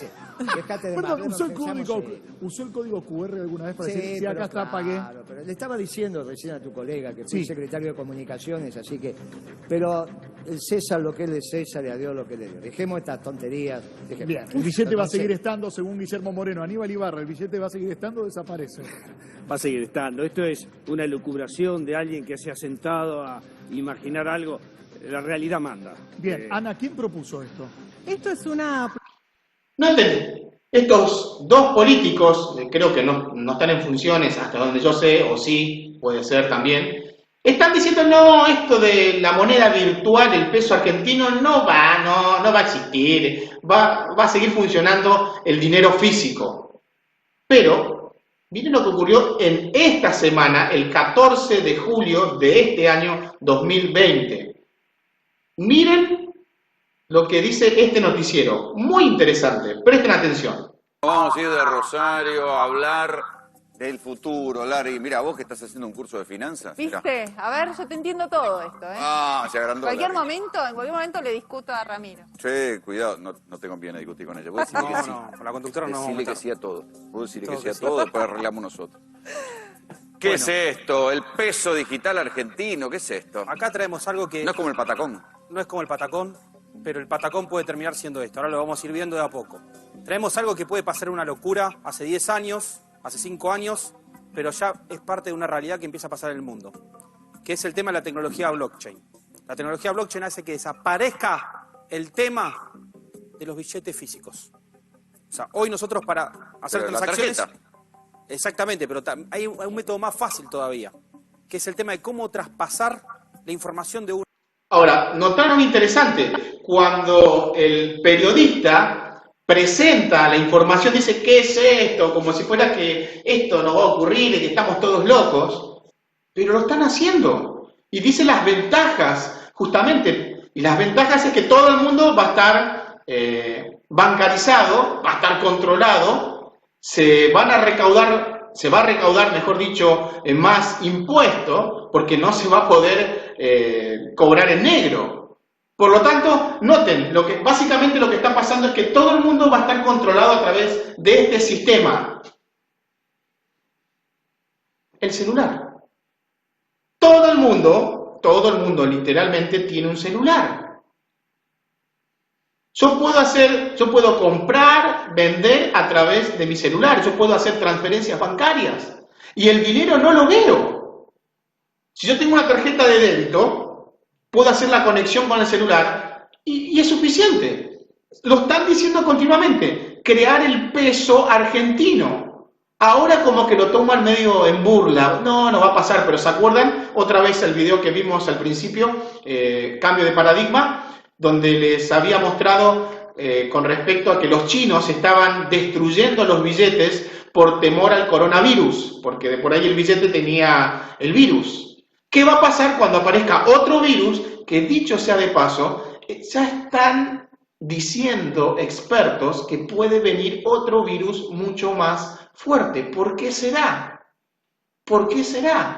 Dejate de Perdón, más. ¿usó el código QR alguna vez para decir si acá está, claro, pagué? Pero le estaba diciendo recién a tu colega que fue Sí. secretario de Comunicaciones, así que... Pero el César lo que es de César y a Dios lo que le dio. Dejemos estas tonterías. Bien, el billete va a seguir estando, según Guillermo Moreno. Aníbal Ibarra, ¿el billete va a seguir estando o desaparece? Va a seguir estando. Esto es una elucubración de alguien que se ha sentado a imaginar algo. La realidad manda. Bien, Ana, ¿quién propuso esto? Esto es una... Noten, estos dos políticos, creo que no están en funciones hasta donde yo sé, o sí, puede ser también, están diciendo, no, esto de la moneda virtual, el peso argentino, no va a existir, va a seguir funcionando el dinero físico. Pero, miren lo que ocurrió en esta semana, el 14 de julio de este año 2020. Miren lo que dice este noticiero, muy interesante, presten atención. Vamos a ir de Rosario a hablar del futuro, Larry. Mira, vos que estás haciendo un curso de finanzas. Mirá. ¿Viste? A ver, yo te entiendo todo esto, ¿eh? Se agrandó. En cualquier momento le discuto a Ramiro. Che, cuidado, no te conviene discutir con ella. Vos decirle que sí. Con la conductora no vamos a Decirle que estar. sí a todo. Vos decirle que sí a todo, después arreglamos nosotros. ¿Qué es esto? El peso digital argentino, ¿qué es esto? Acá traemos algo que No es como el patacón. no es como el patacón, pero el patacón puede terminar siendo esto. Ahora lo vamos a ir viendo de a poco. Traemos algo que puede pasar una locura hace 10 años, hace 5 años, pero ya es parte de una realidad que empieza a pasar en el mundo, que es el tema de la tecnología blockchain. La tecnología blockchain hace que desaparezca el tema de los billetes físicos. O sea, hoy nosotros para hacer Pero la transacciones... tarjeta. Exactamente, pero hay un método más fácil todavía, que es el tema de cómo traspasar la información de uno. Ahora, notaron interesante, cuando el periodista presenta la información, dice, ¿qué es esto? Como si fuera que esto no va a ocurrir y que estamos todos locos, pero lo están haciendo. Y dice las ventajas, justamente, y las ventajas es que todo el mundo va a estar bancarizado, va a estar controlado, se va a recaudar, mejor dicho, más impuestos, porque no se va a poder cobrar en negro. Por lo tanto, noten, básicamente lo que está pasando es que todo el mundo va a estar controlado a través de este sistema. El celular. Todo el mundo literalmente tiene un celular. Yo puedo comprar, vender a través de mi celular, yo puedo hacer transferencias bancarias y el dinero no lo veo. Si yo tengo una tarjeta de débito, puedo hacer la conexión con el celular y es suficiente. Lo están diciendo continuamente, crear el peso argentino. Ahora como que lo toman medio en burla, no va a pasar, pero ¿se acuerdan? Otra vez el video que vimos al principio, cambio de paradigma, donde les había mostrado con respecto a que los chinos estaban destruyendo los billetes por temor al coronavirus, porque de por ahí el billete tenía el virus. ¿Qué va a pasar cuando aparezca otro virus? Que dicho sea de paso, ya están diciendo expertos que puede venir otro virus mucho más fuerte. ¿Por qué será? ¿Por qué será?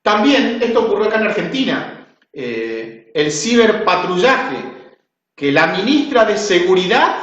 También esto ocurrió acá en Argentina. El ciberpatrullaje, que la ministra de Seguridad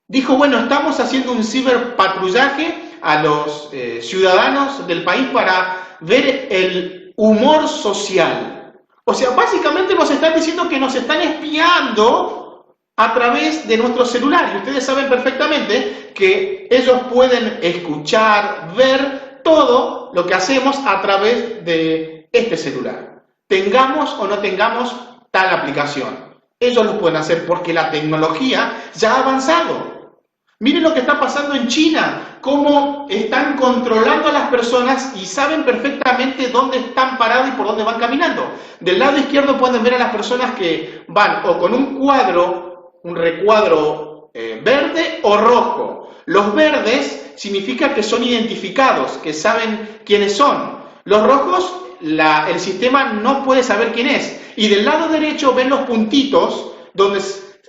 dijo, bueno, estamos haciendo un ciberpatrullaje a los ciudadanos del país para ver el humor social. O sea, básicamente nos están diciendo que nos están espiando a través de nuestro celular. Y ustedes saben perfectamente que ellos pueden escuchar, ver todo lo que hacemos a través de este celular. Tengamos o no tengamos tal aplicación. Ellos lo pueden hacer porque la tecnología ya ha avanzado. Miren lo que está pasando en China, cómo están controlando a las personas y saben perfectamente dónde están parados y por dónde van caminando. Del lado izquierdo pueden ver a las personas que van o con un recuadro verde o rojo. Los verdes significa que son identificados, que saben quiénes son. Los rojos, el sistema no puede saber quién es. Y del lado derecho ven los puntitos donde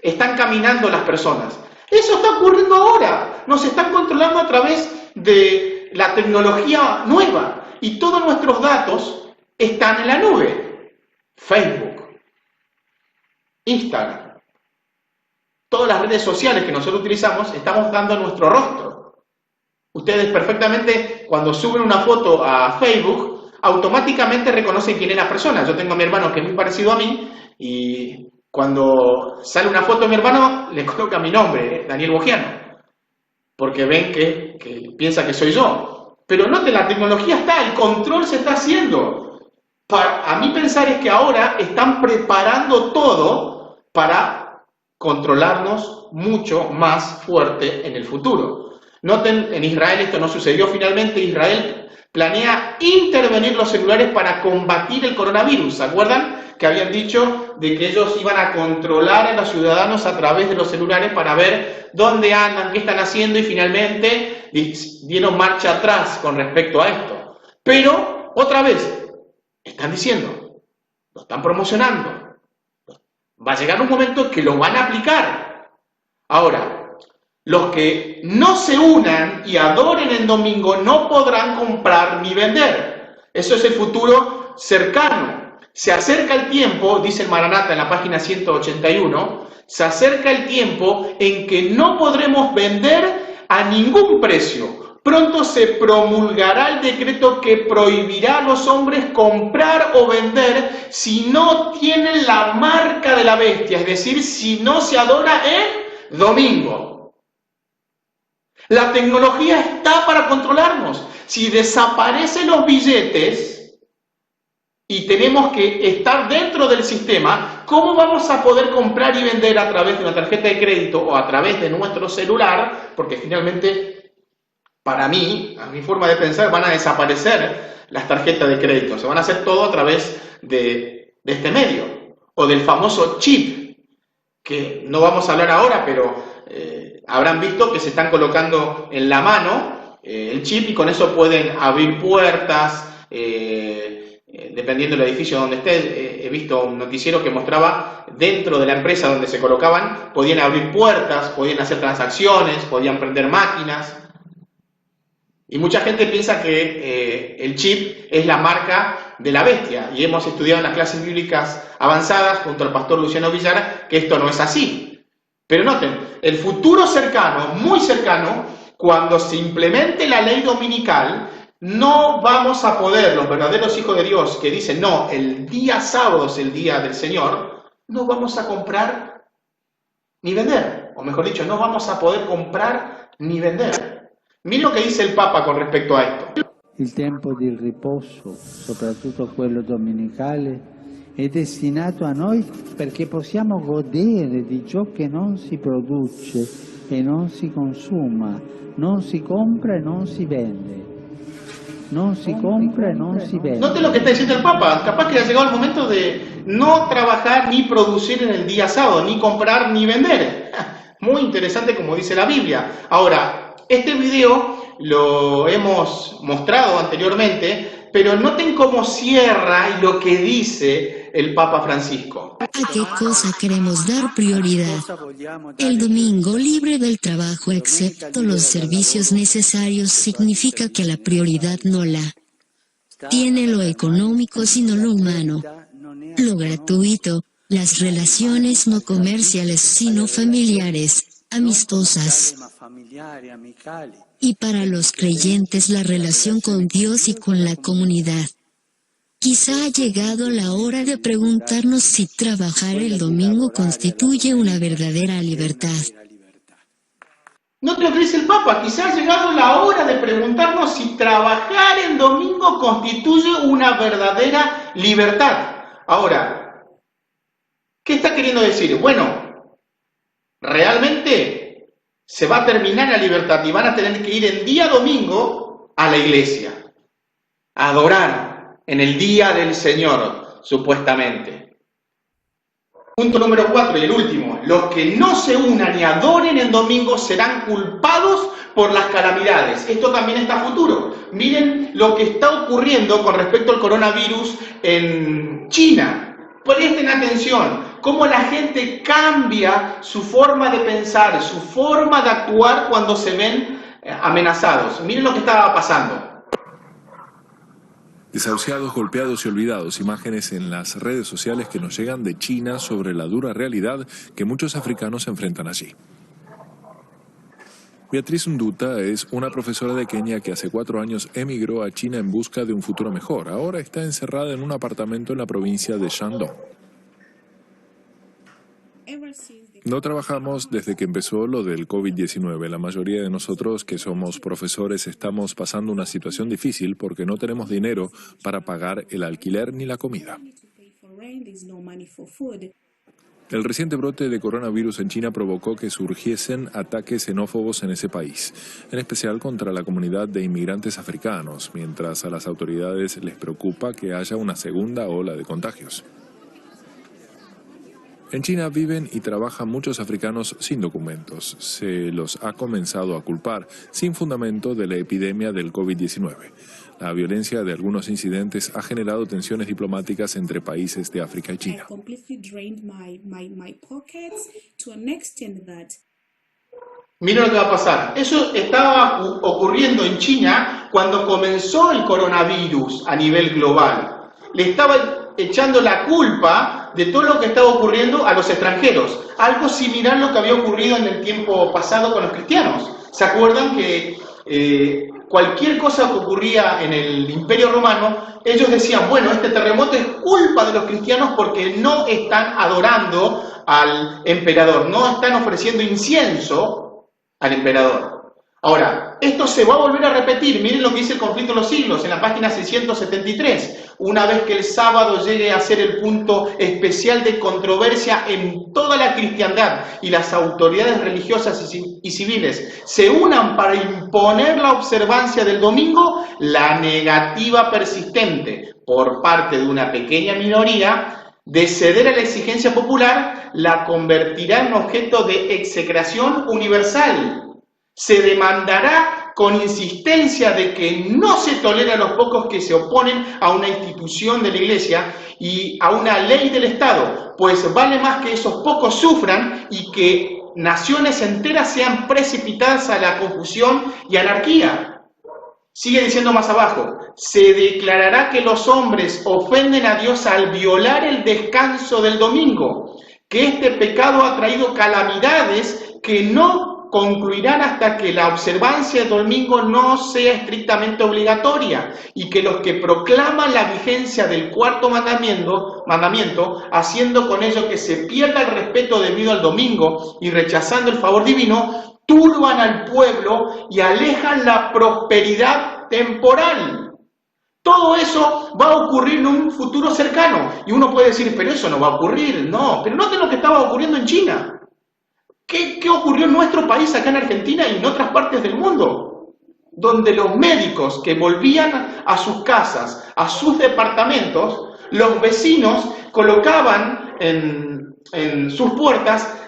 están caminando las personas. Eso está ocurriendo ahora. Nos están controlando a través de la tecnología nueva. Y todos nuestros datos están en la nube. Facebook, Instagram, todas las redes sociales que nosotros utilizamos, estamos dando nuestro rostro. Ustedes perfectamente, cuando suben una foto a Facebook, automáticamente reconocen quién es la persona. Yo tengo a mi hermano que es muy parecido a mí y cuando sale una foto de mi hermano le coloca mi nombre, Daniel Bogiano, porque ven que piensa que soy yo. Pero noten, la tecnología está, el control se está haciendo. A mí pensar es que ahora están preparando todo para controlarnos mucho más fuerte en el futuro. Noten, en Israel esto no sucedió finalmente. Israel planea intervenir los celulares para combatir el coronavirus. ¿Se acuerdan? Que habían dicho de que ellos iban a controlar a los ciudadanos a través de los celulares para ver dónde andan, qué están haciendo y finalmente dieron marcha atrás con respecto a esto. Pero, otra vez, están diciendo, lo están promocionando. Va a llegar un momento que lo van a aplicar. Ahora, los que no se unan y adoren el domingo no podrán comprar ni vender. Eso es el futuro cercano. Se acerca el tiempo, dice el Maranata en la página 181, se acerca el tiempo en que no podremos vender a ningún precio. Pronto se promulgará el decreto que prohibirá a los hombres comprar o vender si no tienen la marca de la bestia, es decir, si no se adora en domingo. La tecnología está para controlarnos. Si desaparecen los billetes y tenemos que estar dentro del sistema, ¿cómo vamos a poder comprar y vender a través de una tarjeta de crédito o a través de nuestro celular? Porque finalmente, para mí, a mi forma de pensar, van a desaparecer las tarjetas de crédito. Se van a hacer todo a través de este medio. O del famoso chip, que no vamos a hablar ahora, pero habrán visto que se están colocando en la mano el chip y con eso pueden abrir puertas, dependiendo del edificio donde esté. He visto un noticiero que mostraba dentro de la empresa donde se colocaban, podían abrir puertas, podían hacer transacciones, podían prender máquinas. Y mucha gente piensa que el chip es la marca de la bestia, y hemos estudiado en las clases bíblicas avanzadas junto al pastor Luciano Villar que esto no es así. Pero noten, el futuro cercano, muy cercano, cuando se implemente la ley dominical, no vamos a poder, los verdaderos hijos de Dios que dicen, no, el día sábado es el día del Señor, no vamos a comprar ni vender, o mejor dicho, no vamos a poder comprar ni vender. Miren lo que dice il Papa con respetto a esto. Il tempo di riposo, soprattutto quello domenicale, è destinato a noi perché possiamo godere di ciò che non si produce e non si consuma, non si compra e non si vende. Non si compra e non si vende. Note lo que está diciendo el Papa. Capaz que ha llegado el momento de no trabajar ni producir en el día sábado, ni comprar ni vender. Muy interesante como dice la Biblia. Ahora, este video lo hemos mostrado anteriormente, pero noten cómo cierra y lo que dice el Papa Francisco. ¿A qué cosa queremos dar prioridad? El domingo libre del trabajo, excepto los servicios necesarios, significa que la prioridad no la tiene lo económico, sino lo humano, lo gratuito, las relaciones no comerciales, sino familiares, amistosas. Y para los creyentes la relación con Dios y con la comunidad. Quizá ha llegado la hora de preguntarnos si trabajar el domingo constituye una verdadera libertad. Note lo que dice el Papa, quizá ha llegado la hora de preguntarnos si trabajar el domingo constituye una verdadera libertad. Ahora, ¿qué está queriendo decir? Bueno, realmente se va a terminar la libertad y van a tener que ir el día domingo a la iglesia, a adorar en el día del Señor, supuestamente. Punto número 4 y el último. Los que no se unan y adoren en domingo serán culpados por las calamidades. Esto también está a futuro. Miren lo que está ocurriendo con respecto al coronavirus en China. Presten atención, cómo la gente cambia su forma de pensar, su forma de actuar cuando se ven amenazados. Miren lo que estaba pasando. Desahuciados, golpeados y olvidados, imágenes en las redes sociales que nos llegan de China sobre la dura realidad que muchos africanos enfrentan allí. Beatriz Nduta es una profesora de Kenia que hace 4 años emigró a China en busca de un futuro mejor. Ahora está encerrada en un apartamento en la provincia de Shandong. No trabajamos desde que empezó lo del COVID-19. La mayoría de nosotros que somos profesores estamos pasando una situación difícil porque no tenemos dinero para pagar el alquiler ni la comida. El reciente brote de coronavirus en China provocó que surgiesen ataques xenófobos en ese país, en especial contra la comunidad de inmigrantes africanos, mientras a las autoridades les preocupa que haya una segunda ola de contagios. En China viven y trabajan muchos africanos sin documentos. Se los ha comenzado a culpar, sin fundamento, de la epidemia del COVID-19. La violencia de algunos incidentes ha generado tensiones diplomáticas entre países de África y China. Miren lo que va a pasar. Eso estaba ocurriendo en China cuando comenzó el coronavirus a nivel global. Le estaba echando la culpa de todo lo que estaba ocurriendo a los extranjeros. Algo similar a lo que había ocurrido en el tiempo pasado con los cristianos. ¿Se acuerdan que cualquier cosa que ocurría en el Imperio Romano, ellos decían, bueno, este terremoto es culpa de los cristianos porque no están adorando al emperador, no están ofreciendo incienso al emperador? Ahora, esto se va a volver a repetir. Miren lo que dice el Conflicto de los Siglos en la página 673. Una vez que el sábado llegue a ser el punto especial de controversia en toda la cristiandad y las autoridades religiosas y civiles se unan para imponer la observancia del domingo, la negativa persistente por parte de una pequeña minoría de ceder a la exigencia popular la convertirá en objeto de execración universal. Se demandará con insistencia de que no se tolera a los pocos que se oponen a una institución de la Iglesia y a una ley del Estado, pues vale más que esos pocos sufran y que naciones enteras sean precipitadas a la confusión y anarquía. Sigue diciendo más abajo, se declarará que los hombres ofenden a Dios al violar el descanso del domingo, que este pecado ha traído calamidades que no concluirán hasta que la observancia del domingo no sea estrictamente obligatoria y que los que proclaman la vigencia del cuarto mandamiento, haciendo con ello que se pierda el respeto debido al domingo y rechazando el favor divino, turban al pueblo y alejan la prosperidad temporal. Todo eso va a ocurrir en un futuro cercano. Y uno puede decir, pero eso no va a ocurrir. No, pero noten lo que estaba ocurriendo en China. ¿Qué ocurrió en nuestro país, acá en Argentina y en otras partes del mundo? Donde los médicos que volvían a sus casas, a sus departamentos, los vecinos colocaban en sus puertas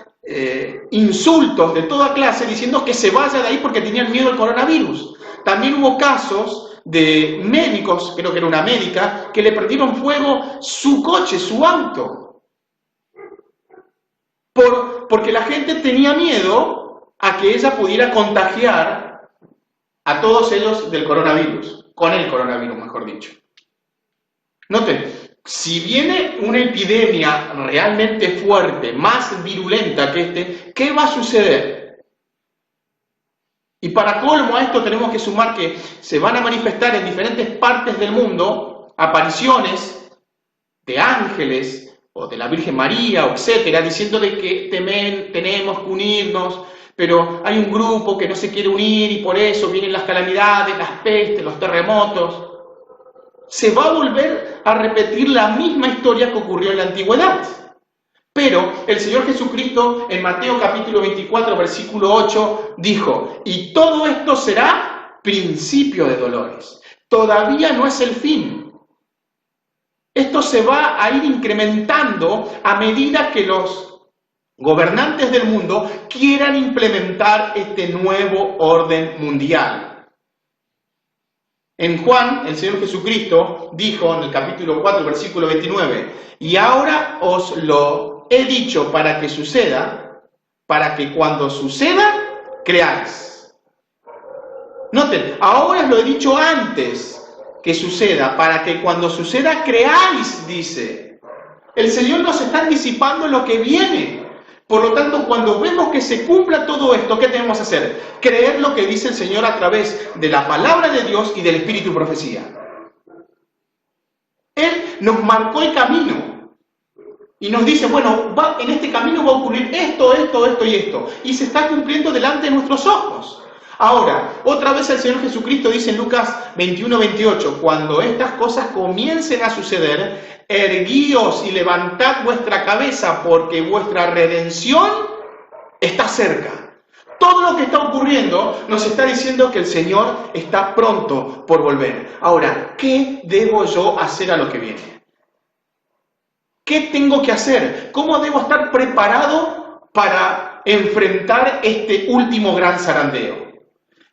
insultos de toda clase diciendo que se vaya de ahí porque tenían miedo al coronavirus. También hubo casos de médicos, creo que era una médica, que le prendieron fuego su coche, su auto. Porque la gente tenía miedo a que ella pudiera contagiar a todos ellos del coronavirus, con el coronavirus, mejor dicho. Noten, si viene una epidemia realmente fuerte, más virulenta que ¿qué va a suceder? Y para colmo a esto tenemos que sumar que se van a manifestar en diferentes partes del mundo apariciones de ángeles o de la Virgen María, etcétera, diciendo de que tenemos que unirnos, pero hay un grupo que no se quiere unir y por eso vienen las calamidades, las pestes, los terremotos. Se va a volver a repetir la misma historia que ocurrió en la antigüedad. Pero el Señor Jesucristo en Mateo capítulo 24, versículo 8, dijo, y todo esto será principio de dolores. Todavía no es el fin. Esto se va a ir incrementando a medida que los gobernantes del mundo quieran implementar este nuevo orden mundial. En Juan, el Señor Jesucristo dijo en el capítulo 4, versículo 29, y ahora os lo he dicho para que suceda, para que cuando suceda, creáis. Noten, ahora os lo he dicho antes que suceda, para que cuando suceda, creáis, dice. El Señor nos está anticipando lo que viene. Por lo tanto, cuando vemos que se cumpla todo esto, ¿qué tenemos que hacer? Creer lo que dice el Señor a través de la palabra de Dios y del Espíritu y profecía. Él nos marcó el camino y nos dice, bueno, en este camino va a ocurrir esto, esto, esto y esto. Y se está cumpliendo delante de nuestros ojos. Ahora, otra vez el Señor Jesucristo dice en Lucas 21, 28, cuando estas cosas comiencen a suceder, erguíos y levantad vuestra cabeza, porque vuestra redención está cerca. Todo lo que está ocurriendo nos está diciendo que el Señor está pronto por volver. Ahora, ¿qué debo yo hacer a lo que viene? ¿Qué tengo que hacer? ¿Cómo debo estar preparado para enfrentar este último gran zarandeo?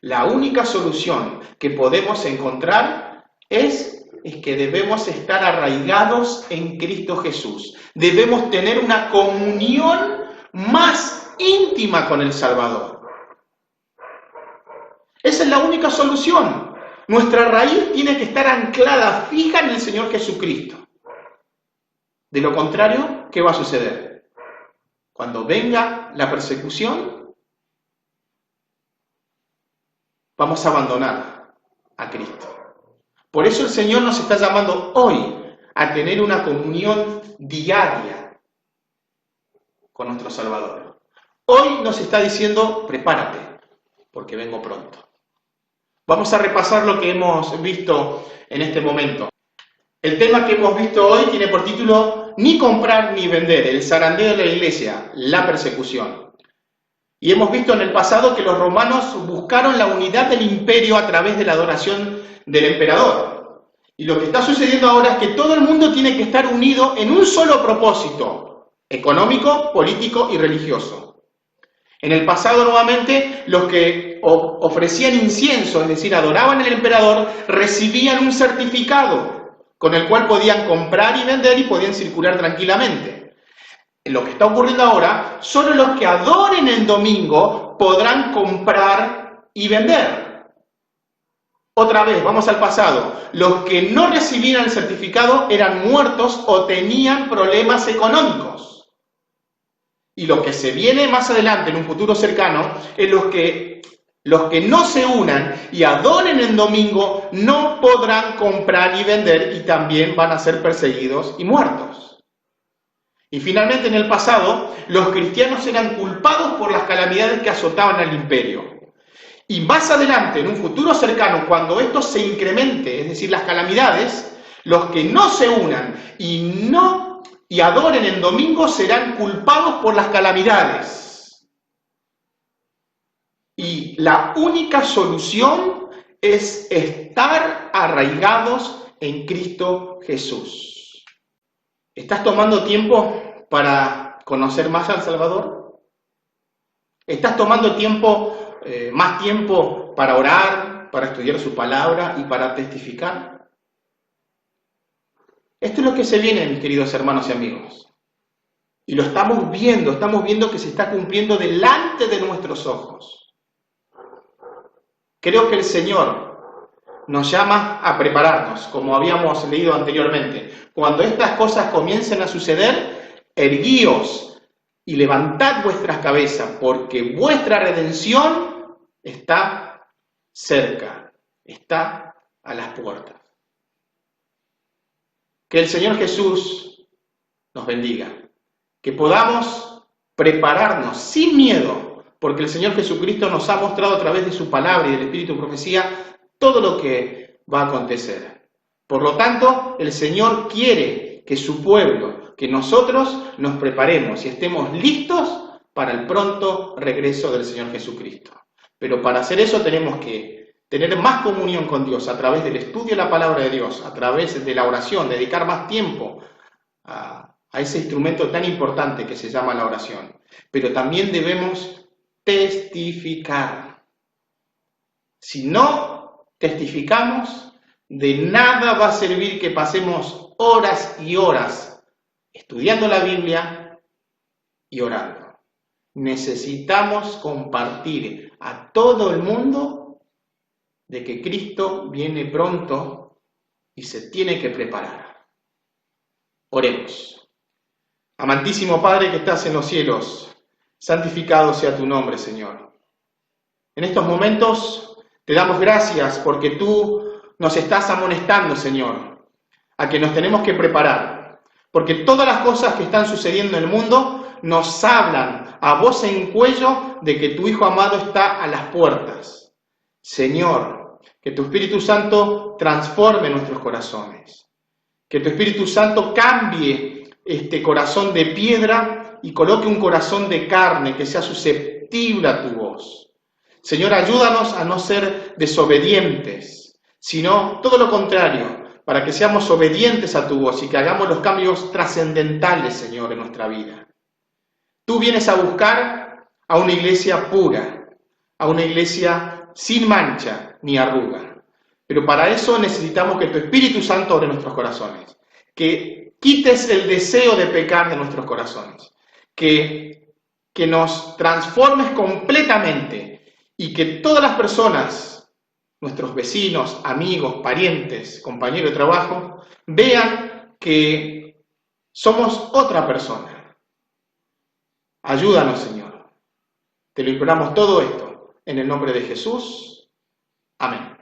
La única solución que podemos encontrar es que debemos estar arraigados en Cristo Jesús. Debemos tener una comunión más íntima con el Salvador. Esa es la única solución. Nuestra raíz tiene que estar anclada, fija en el Señor Jesucristo. De lo contrario, ¿qué va a suceder? Cuando venga la persecución, vamos a abandonar a Cristo. Por eso el Señor nos está llamando hoy a tener una comunión diaria con nuestro Salvador. Hoy nos está diciendo, prepárate, porque vengo pronto. Vamos a repasar lo que hemos visto en este momento. El tema que hemos visto hoy tiene por título, ni comprar ni vender, el zarandeo de la iglesia, la persecución. Y hemos visto en el pasado que los romanos buscaron la unidad del imperio a través de la adoración del emperador. Y lo que está sucediendo ahora es que todo el mundo tiene que estar unido en un solo propósito, económico, político y religioso. En el pasado, nuevamente, los que ofrecían incienso, es decir, adoraban al emperador, recibían un certificado con el cual podían comprar y vender y podían circular tranquilamente. Lo que está ocurriendo ahora, solo los que adoren el domingo podrán comprar y vender. Otra vez, vamos al pasado. Los que no recibieran el certificado eran muertos o tenían problemas económicos. Y lo que se viene más adelante, en un futuro cercano, es los que no se unan y adoren el domingo no podrán comprar y vender y también van a ser perseguidos y muertos. Y finalmente, en el pasado, los cristianos eran culpados por las calamidades que azotaban al imperio. Y más adelante, en un futuro cercano, cuando esto se incremente, es decir, las calamidades, los que no se unan y adoren en domingo serán culpados por las calamidades. Y la única solución es estar arraigados en Cristo Jesús. ¿Estás tomando tiempo para conocer más al Salvador? ¿Estás tomando más tiempo para orar, para estudiar su palabra y para testificar? Esto es lo que se viene, mis queridos hermanos y amigos. Y lo estamos viendo que se está cumpliendo delante de nuestros ojos. Creo que el Señor nos llama a prepararnos, como habíamos leído anteriormente. Cuando estas cosas comiencen a suceder, erguíos y levantad vuestras cabezas, porque vuestra redención está cerca, está a las puertas. Que el Señor Jesús nos bendiga, que podamos prepararnos sin miedo, porque el Señor Jesucristo nos ha mostrado a través de su palabra y del Espíritu de Profecía todo lo que va a acontecer. Por lo tanto, el Señor quiere que su pueblo, que nosotros nos preparemos y estemos listos para el pronto regreso del Señor Jesucristo. Pero para hacer eso tenemos que tener más comunión con Dios a través del estudio de la palabra de Dios, a través de la oración, dedicar más tiempo a ese instrumento tan importante que se llama la oración. Pero también debemos testificar. Si no testificamos, de nada va a servir que pasemos horas y horas estudiando la Biblia y orando. Necesitamos compartir a todo el mundo de que Cristo viene pronto y se tiene que preparar. Oremos. Amantísimo Padre que estás en los cielos, santificado sea tu nombre, Señor. En estos momentos te damos gracias porque tú nos estás amonestando, Señor, a que nos tenemos que preparar, porque todas las cosas que están sucediendo en el mundo nos hablan a voz en cuello de que tu Hijo amado está a las puertas. Señor, que tu Espíritu Santo transforme nuestros corazones, que tu Espíritu Santo cambie este corazón de piedra y coloque un corazón de carne que sea susceptible a tu voz. Señor, ayúdanos a no ser desobedientes, sino todo lo contrario, para que seamos obedientes a tu voz y que hagamos los cambios trascendentales, Señor, en nuestra vida. Tú vienes a buscar a una iglesia pura, a una iglesia sin mancha ni arruga. Pero para eso necesitamos que tu Espíritu Santo obre nuestros corazones, que quites el deseo de pecar de nuestros corazones, que nos transformes completamente y que todas las personas, nuestros vecinos, amigos, parientes, compañeros de trabajo, vean que somos otra persona. Ayúdanos, Señor. Te lo imploramos todo esto en el nombre de Jesús. Amén.